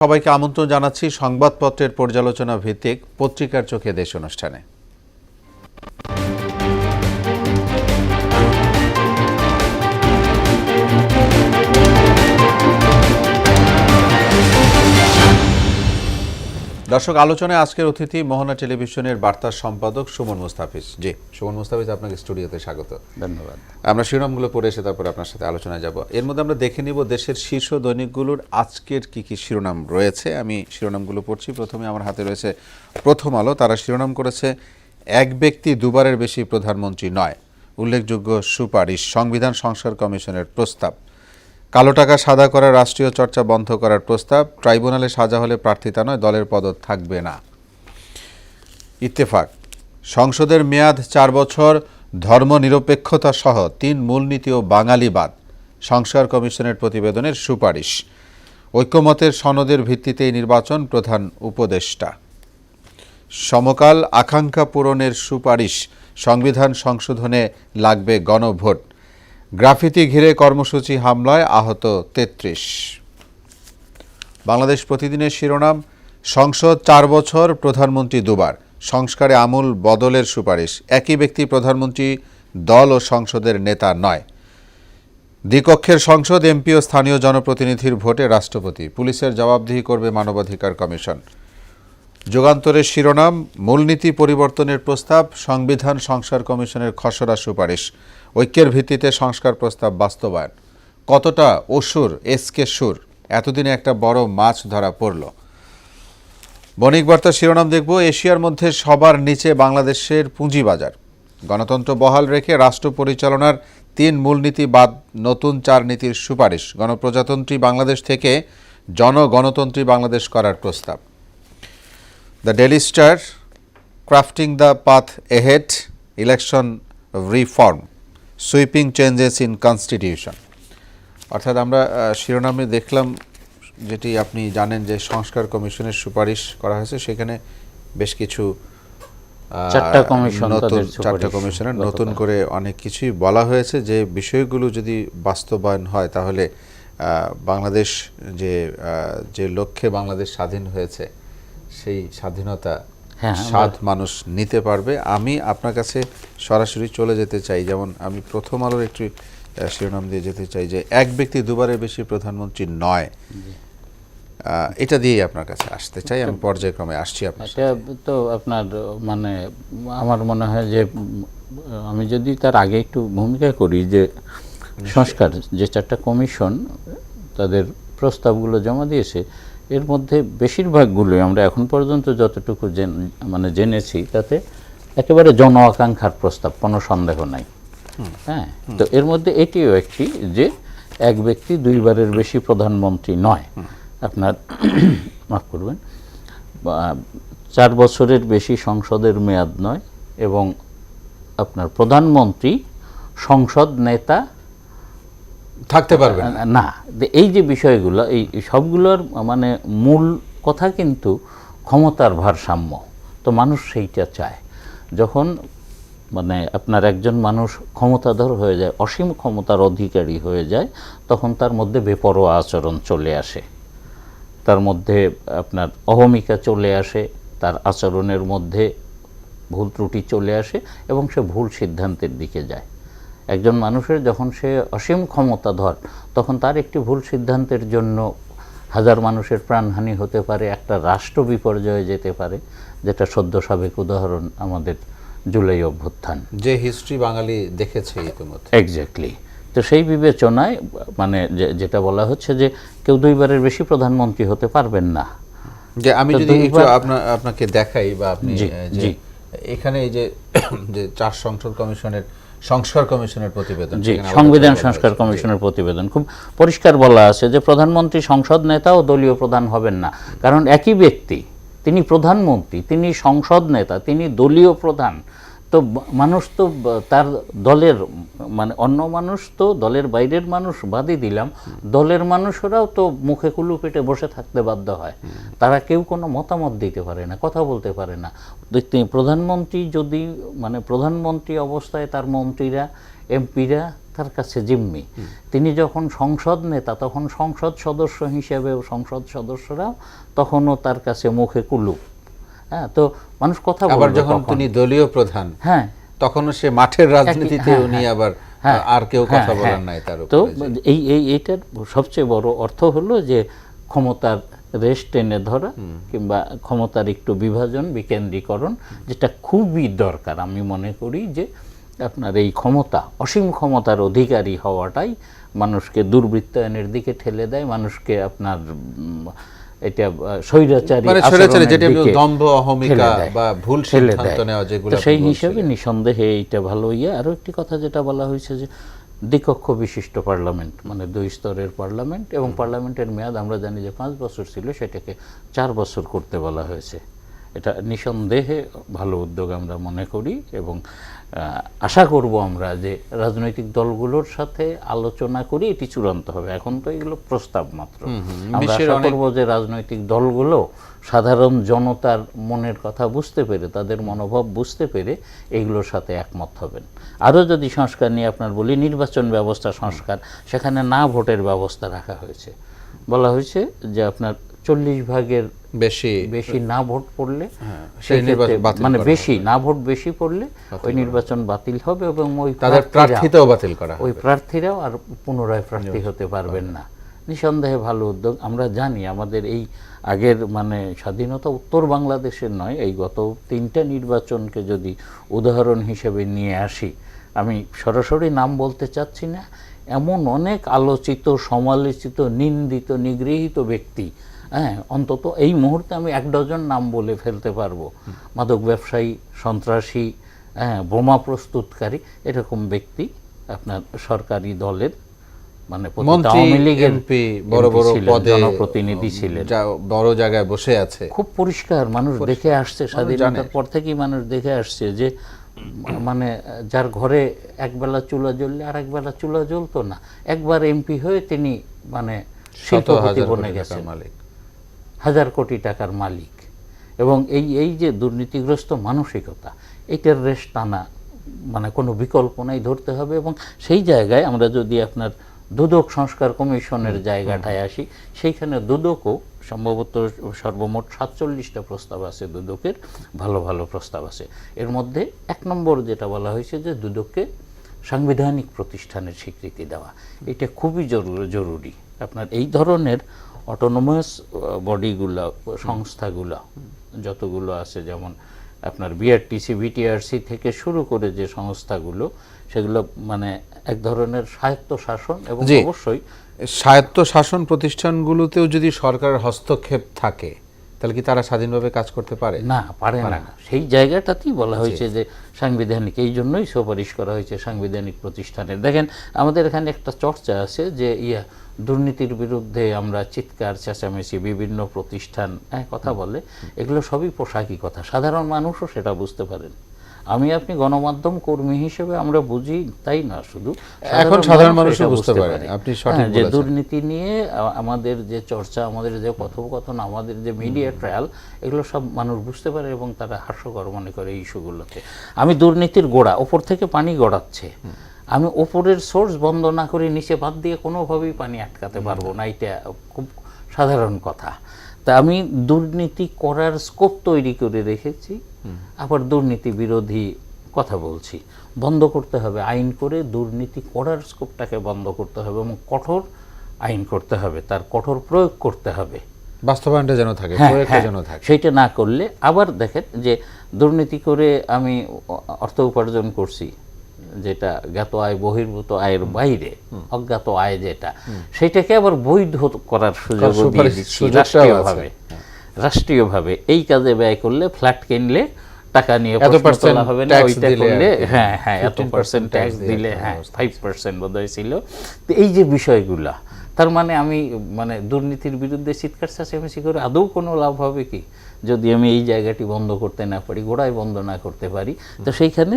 সবাইকে আমন্ত্রণ জানাচ্ছি সংবাদপত্রের পর্যালোচনা ভিত্তিক পত্রিকার চোখে দেশ অনুষ্ঠানে। দর্শক, আলোচনায় আজকের অতিথি মোহনা টেলিভিশনের বার্তা সম্পাদক সুমন মুস্তাফিজ। জি সুমন মুস্তাফিজ, আপনাকে স্টুডিওতে স্বাগত। ধন্যবাদ। আমরা শিরোনামগুলো পড়ে এসে তারপর আপনার সাথে আলোচনায় যাব। এর মধ্যে আমরা দেখে নিব দেশের শীর্ষ দৈনিকগুলোর আজকের কি কি শিরোনাম রয়েছে। আমি শিরোনামগুলো পড়ছি। প্রথমে আমার হাতে রয়েছে প্রথম আলো। তারা শিরোনাম করেছে, এক ব্যক্তি দুবারের বেশি প্রধানমন্ত্রী নয়, উল্লেখযোগ্য সুপারিশ, সংবিধান সংস্কার কমিশনের প্রস্তাব, কালো টাকা সাদা করার রাষ্ট্রীয় চর্চা বন্ধ করার প্রস্তাব, ট্রাইব্যুনালে সাজা হলে প্রার্থিতা নয়, দলের পদ থাকবে না। ইত্তেফাক, সংসদের মেয়াদ 4 বছর, ধর্মনিরপেক্ষতা সহ 3 মূলনীতি ও বাঙালিবাদ, সংস্কার কমিশনের প্রতিবেদনের সুপারিশ, ঐক্যমতের সনদের ভিত্তিতেই নির্বাচন, প্রধান উপদেষ্টা। সমকাল, আকাঙ্ক্ষা পূরণের সুপারিশ, সংবিধান সংশোধনে লাগবে গণভোট, গ্রাফিতি ঘিরে কর্মসূচি হামলায় আহত 33। বাংলাদেশ প্রতিদিনের শিরোনাম, সংসদ 4 বছর, প্রধানমন্ত্রী দুবার, সংস্কারে আমূল বদলের সুপারিশ, একই ব্যক্তি প্রধানমন্ত্রী, দল ও সংসদের নেতা নয়, দ্বিকক্ষের সংসদ, এমপি ও স্থানীয় জনপ্রতিনিধির ভোটে রাষ্ট্রপতি, পুলিশের জবাবদিহি করবে মানবাধিকার কমিশন। যুগান্তরের শিরোনাম, মূলনীতি পরিবর্তনের প্রস্তাব, সংবিধান সংস্কার কমিশনের খসড়া সুপারিশ, ঐক্যের ভিত্তিতে সংস্কার প্রস্তাব বাস্তবায়ন। কতটা অসুর এসকে সুর, এতদিনে একটা বড় মাছ ধরা পড়ল। বণিক বার্তা শিরোনাম দেখব, এশিয়ার মধ্যে সবার নিচে বাংলাদেশের পুঁজিবাজার, গণতন্ত্র বহাল রেখে রাষ্ট্র পরিচালনার 3 মূলনীতি বাদ নতুন 4 নীতির সুপারিশ, গণপ্রজাতন্ত্রী বাংলাদেশ থেকে জনগণতন্ত্রী বাংলাদেশ করার প্রস্তাব। The daily star, crafting the path ahead, election reform, sweeping changes in constitution. অর্থাৎ আমরা শিরোনামে দেখলাম, যেটি আপনি জানেন যে সংস্কার কমিশনের সুপারিশ করা হয়েছে, সেখানে বেশ কিছু 4টা কমিশনের নতুন করে অনেক কিছুই বলা হয়েছে, যে বিষয়গুলো যদি বাস্তবায়ন হয় তাহলে বাংলাদেশ যে লক্ষ্যে বাংলাদেশ স্বাধীন হয়েছে সেই স্বাধীনতা স্বাদ মানুষ নিতে পারবে। আমি আপনার কাছে সরাসরি চলে যেতে চাই, যেমন আমি প্রথম আলোর একটি শিরোনাম দিয়ে যেতে চাই যে এক ব্যক্তি দুবারের বেশি প্রধানমন্ত্রী নয়, এটা দিয়েই আপনার কাছে আসতে চাই। আমি পর্যায়ক্রমে আসছি আপনার এটা তো আপনার মানে আমার মনে হয় যে আমি যদি তার আগে একটু ভূমিকা করি, যে সংস্কার যে 4টা কমিশন তাদের প্রস্তাবগুলো জমা দিয়েছে, এর মধ্যে বেশিরভাগগুলোই আমরা এখন পর্যন্ত যতটুকু জেনেছি তাতে একেবারে জন আকাঙ্ক্ষার প্রস্তাব, কোনো সন্দেহ নাই। হ্যাঁ, তো এর মধ্যে এটিও একটি, যে এক ব্যক্তি 2বারের বেশি প্রধানমন্ত্রী নয়, আপনার মাফ করবেন, 4 বছরের বেশি সংসদের মেয়াদ নয়, এবং আপনার প্রধানমন্ত্রী সংসদ নেতা থাকতে পারবে না। এই যে বিষয়গুলো, এই সবগুলোর মানে মূল কথা কিন্তু ক্ষমতার ভারসাম্য। তো মানুষ সেইটা চায়। যখন আপনার একজন মানুষ ক্ষমতাধর হয়ে যায়, অসীম ক্ষমতার অধিকারী হয়ে যায়, তখন তার মধ্যে বেপরোয়া আচরণ চলে আসে, তার মধ্যে আপনার অহমিকা চলে আসে, তার আচরণের মধ্যে ভুল ত্রুটি চলে আসে, এবং সে ভুল সিদ্ধান্তের দিকে যায়। একজন মানুষের যখন সে অসীম ক্ষমতাধর, তখন তার একটি ভুল সিদ্ধান্তের জন্য হাজার মানুষের প্রাণহানি হতে পারে, একটা রাষ্ট্র বিপর্যয়ে যেতে পারে, যেটা সদ্য সাবেক উদাহরণ আমাদের জুলাই অভ্যুত্থান, যে হিস্ট্রি বাঙালি দেখেছে ইতিমধ্যে। এক্স্যাক্টলি। তো সেই বিবেচনায় যেটা বলা হচ্ছে যে কেউ 2বারের বেশি প্রধানমন্ত্রী হতে পারবেন না। যে আমি যদি একটু আপনাকে দেখাই, বা আপনি এখানে এই যে 4 সংস্কার কমিশনের প্রতিবেদন, সংবিধান সংস্কার কমিশনের প্রতিবেদন, খুব পরিষ্কার বলা আছে যে প্রধানমন্ত্রী সংসদ নেতা ও দলীয় প্রধান হবেন না। কারণ একই ব্যক্তি, তিনি প্রধানমন্ত্রী, তিনি সংসদ নেতা, তিনি দলীয় প্রধান। তো মানুষ তো তার দলের অন্য মানুষ, তো দলের বাইরের মানুষ বাদই দিলাম, দলের মানুষরাও তো মুখে কুলু পেটে বসে থাকতে বাধ্য হয়। তারা কেউ কোনো মতামত দিতে পারে না, কথা বলতে পারে না। প্রধানমন্ত্রী যদি প্রধানমন্ত্রী অবস্থায় তার মন্ত্রীরা, এমপিরা তার কাছে জিম্মি। তিনি যখন সংসদ নেতা তখন সংসদ সদস্য হিসেবে সংসদ সদস্যরাও তখনও তার কাছে মুখে কুলুপ। হ্যাঁ, তো মানুষ কথা বলবে আবার যখন তিনি দলীয় প্রধান, হ্যাঁ, তখনও সে মাঠের রাজনীতিতে উনি আবার আর কেউ কথা বলার নাই তার তো উপরে। এইটার সবচেয়ে বড় অর্থ হলো যে ক্ষমতার রেশ টেনে ধরা কিংবা ক্ষমতার একটু বিভাজন বিকেন্দ্রীকরণ, যেটা খুবই দরকার। আমি মনে করি যে আপনার এই ক্ষমতা, অসীম ক্ষমতার অধিকারী হওয়াটাই মানুষকে দুর্বৃত্তায়নের দিকে ঠেলে দেয়, মানুষকে আপনার এটা স্বৈরাচারী স্বৈরাচারী যেটা দিকে দম্ভ অহমিকা বা ভুল ঠেলে সিদ্ধান্ত দেয়। নেওয়া যেগুলো তো সেই আপনি হিসাবে বলছিলেন। নিঃসন্দেহে এইটা ভালো। আরও একটি কথা যেটা বলা হয়েছে যে দ্বিকক্ষ বিশিষ্ট পার্লামেন্ট, মানে 2 স্তরের পার্লামেন্ট, এবং পার্লামেন্টের মেয়াদ আমরা জানি যে 5 বছর ছিল, সেটাকে 4 বছর করতে বলা হয়েছে। এটা নিঃসন্দেহে ভালো উদ্যোগ আমরা মনে করি, এবং আশা করব আমরা যে রাজনৈতিক দলগুলোর সাথে আলোচনা করে এটি চূড়ান্ত হবে। এখন তো এগুলো প্রস্তাব মাত্র। আমরা আশা করব যে রাজনৈতিক দলগুলো সাধারণ জনতার মনের কথা বুঝতে পেরে, তাদের মনোভাব বুঝতে পেরে এইগুলোর সাথে একমত হবেন। আরও যদি সংস্কার নিয়ে আপনার বলি, নির্বাচন ব্যবস্থা সংস্কার, সেখানে না ভোটের ব্যবস্থা রাখা হয়েছে। বলা হয়েছে যে আপনার 40 ভাগের বেশি না ভোট পড়লে, মানে বেশি না ভোট বেশি পড়লে ওই নির্বাচন বাতিল হবে, এবং ওই প্রার্থীরাও বাতিল করা হবে। ওই প্রার্থীরাও আর পুনরায় প্রার্থী হতে পারবেন না। নিঃসন্দেহে ভালো উদ্যোগ। আমরা জানি আমাদের এই আগের মানে স্বাধীনতা উত্তর বাংলাদেশের নয়, এই গত 3টা নির্বাচনকে যদি উদাহরণ হিসেবে নিয়ে আসি, আমি সরাসরি নাম বলতে চাচ্ছি না, এমন অনেক আলোচিত, সমালোচিত, নিন্দিত, নিগৃহীত ব্যক্তি, হ্যাঁ, অন্তত এই মুহূর্তে আমি 1 ডজন নাম বলে ফেলতে পারবো, মাদক ব্যবসায়ী, সন্ত্রাসী, হ্যাঁ, বোমা প্রস্তুতকারী, এরকম ব্যক্তি আপনার সরকারি দলের মানে আওয়ামী লীগের বড় বড় পদে জনপ্রতিনিধি ছিলেন, বড় জায়গায় বসে আছে। খুব পরিষ্কার মানুষ দেখে আসছে, স্বাধীনতার পর থেকেই মানুষ দেখে আসছে যে মানে যার ঘরে একবেলা চুলা জ্বললে আর একবেলা চুলা জ্বলতো না, একবার এমপি হয়ে তিনি মানে শিল্পপতি বনে গেছেন, 1000 কোটি টাকার মালিক। এবং এই যে দুর্নীতিগ্রস্ত মানসিকতা, এটার রেশ টানা মানে কোনো বিকল্প নাই, ধরতে হবে। এবং সেই জায়গায় আমরা যদি আপনার দুদক সংস্কার কমিশনের জায়গাটায় আসি, সেইখানে দুদকও সম্ভবত সর্বমোট 47টা প্রস্তাব আছে, দুদকের ভালো ভালো প্রস্তাব আছে। এর মধ্যে 1 নম্বর যেটা বলা হয়েছে যে দুদককে সাংবিধানিক প্রতিষ্ঠানের স্বীকৃতি দেওয়া, এটা খুবই জরুরি। আপনার এই ধরনের অটোনোমাস বডিগুলো, সংস্থাগুলো যতগুলো আছে, যেমন আপনার বিআরটিসি, বিটিআরসি থেকে শুরু করে যে সংস্থাগুলো, সেগুলো মানে এক ধরনের স্বায়ত্ত শাসন, এবং অবশ্যই স্বায়ত্ত শাসন প্রতিষ্ঠানগুলোতেও যদি সরকারের হস্তক্ষেপ থাকে, তাহলে কি তারা স্বাধীনভাবে কাজ করতে পারে? না, পারে না। সেই জায়গাটাতেই বলা হয়েছে যে সাংবিধানিক, এই জন্যই সুপারিশ করা হয়েছে সাংবিধানিক প্রতিষ্ঠানের। দেখেন আমাদের এখানে একটা চর্চা আছে যে দুর্নীতির বিরুদ্ধে আমরা চিৎকার চেঁচামেচি, বিভিন্ন প্রতিষ্ঠান কথা বলে, এগুলো সবই পোশাকি কথা, সাধারণ মানুষও সেটা বুঝতে পারেন। আমি আপনি গণমাধ্যম কর্মী হিসেবে আমরা বুঝি তাই না, শুধু এখন সাধারণ মানুষও বুঝতে পারে। আপনি সঠিক বলেছেন যে দুর্নীতি নিয়ে আমাদের যে চর্চা, আমাদের যে কথোপকথন, আমাদের যে মিডিয়া ট্রায়াল, এগুলো সব মানুষ বুঝতে পারে এবং তারা হাস্যকর মনে করে এই ইস্যুগুলোতে। আমি দুর্নীতির গোড়া, ওপর থেকে পানি গড়াচ্ছে, আমি ওপরের সোর্স বন্ধ না করে নিচে বাদ দিয়ে কোনোভাবেই পানি আটকাতে পারবো না, এটা খুব সাধারণ কথা। তা আমি দুর্নীতি করার স্কোপ তৈরি করে রেখেছি, আবার দুর্নীতি বিরোধী কথা বলছি। বন্ধ করতে হবে, আইন করে দুর্নীতি করার স্কোপটাকে বন্ধ করতে হবে, এবং কঠোর আইন করতে হবে, তার কঠোর প্রয়োগ করতে হবে, বাস্তবায়নটা যেন থাকে, প্রয়োগটা যেন থাকে। সেইটা না করলে আবার দেখেন যে দুর্নীতি করে আমি অর্থ উপার্জন করছি, যেটা জ্ঞাত আয় বহির্ভূত আয়ের বাইরে, অজ্ঞাত আয় যেটা, সেটাকে আবার বৈধ করার সুযোগ দিয়ে দিচ্ছি রাষ্ট্রীয়ভাবে। এই কাজে ব্যয় করলে, ফ্ল্যাট কিনলে টাকা নিয়ে প্রশ্ন তোলা হবে না, ওইটা করলে এত পার্সেন্ট ট্যাক্স দিলে 5% বোধহয় ছিল। তো এই যে বিষয়গুলা, তার মানে আমি মানে দুর্নীতির বিরুদ্ধে চিৎকার চেঁচামেচি করে আদৌ কোনো লাভ হবে কি, যদি আমি এই জায়গাটি বন্ধ করতে না পারি, গোড়ায় বন্ধ না করতে পারি। তো সেইখানে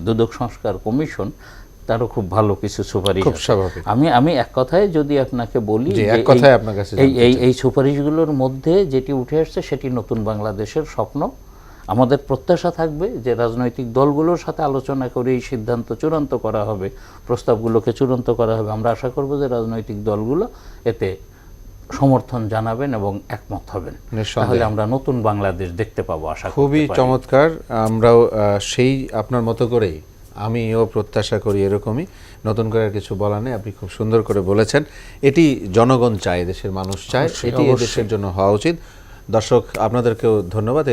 দুদক সংস্কার কমিশন, তারও খুব ভালো কিছু সুপারিশ। আমি এক কথায় যদি আপনাকে বলি, এই সুপারিশগুলোর মধ্যে যেটি উঠে আসছে সেটি নতুন বাংলাদেশের স্বপ্ন। আমাদের প্রত্যাশা থাকবে যে রাজনৈতিক দলগুলোর সাথে আলোচনা করে এই সিদ্ধান্ত চূড়ান্ত করা হবে, প্রস্তাবগুলোকে চূড়ান্ত করা হবে। আমরা আশা করব যে রাজনৈতিক দলগুলো এতে সমর্থন জানাবেন এবং একমত হবেন। তাহলে আমরা নতুন বাংলাদেশ দেখতে পাবো আশা করি। খুবই চমৎকার। আমরাও সেই আপনার মতো করেই আমিও প্রত্যাশা করি এরকমই। নতুন করে আর কিছু বলা নেই, আপনি খুব সুন্দর করে বলেছেন। এটি জনগণ চায়, দেশের মানুষ চায়, এটি দেশের জন্য হওয়া উচিত। দর্শক, আপনাদেরকেও ধন্যবাদ।